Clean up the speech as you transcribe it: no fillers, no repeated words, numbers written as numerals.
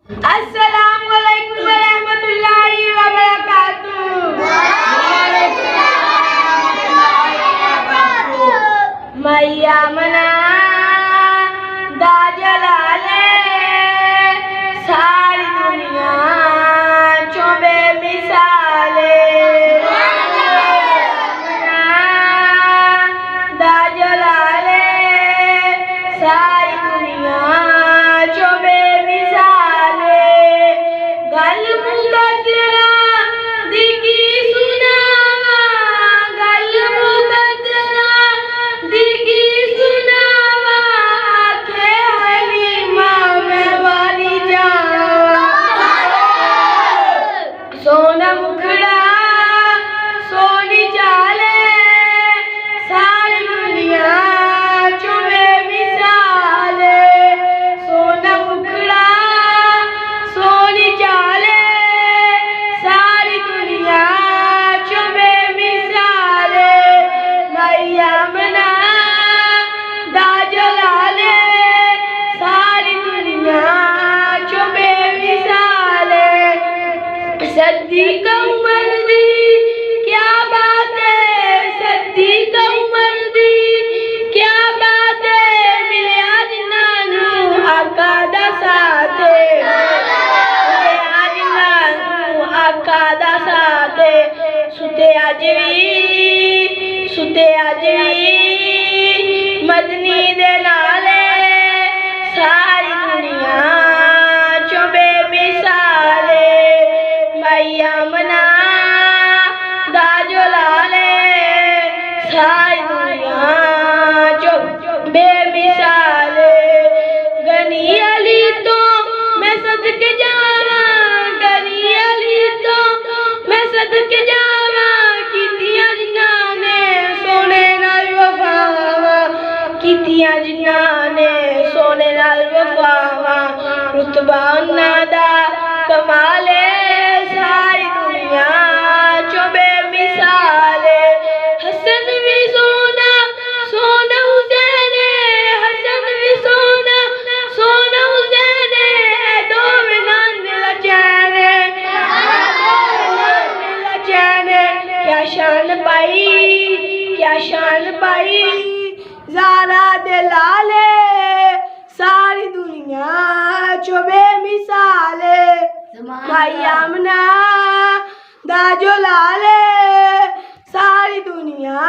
अस्सलामुअलैकुम वरहमतुल्लाहि वबरकातुहू। मैया मना दा जलाले सारी दुनिया चो बेमिसाले। मना दा जलाले सारी दुनिया चो बेमिसाले। गल मुकद्दरा दी की सुनावा, गल मुकद्दरा दी की सुनावा, आखे हलीमा मैं वाली जावा। सोना मुखड़ा सोनी चाले सारी दुनिया चो बेमिसाले। सोना मुखड़ा सोनी चाले सारी दुनिया चो बेमिसाले। मैया मना दा जलाले सारी दुनिया चो बेमिसाले। सद्दीक़ उमर दी क्या बात है, सद्दीक़ उमर दी क्या बात है, मिले आज नानू आका दा साथे। मिले आज नानू आका दा साथे। सुते आज भी मदनी दे नाले सारी दुनिया चो बेमिसाले। मैया मना दा जलाले सारी दुनिया चो बेमिसाले। गनी अली तो मैं सदके जावा, गनी अली तो मैं सदके जावा, कीतियां जिन्हां ने सोने नाल वफावा, कीतियां जिन्हां ने सोने नाल वफावा। रुतबा उन्हां दा कमाले सारी दुनिया चो बेमिसाले। हसन भी सोना सोना हुसैन, हसन भी सोना सोना हुसैन, दोवें नाने दा चैन, दोवें दा चैन। क्या शान पाई, क्या शान पाई ज़ारा दे लाले सारी दुनिया चो बेमिसाले। मैया मना दा जलाले सारी दुनिया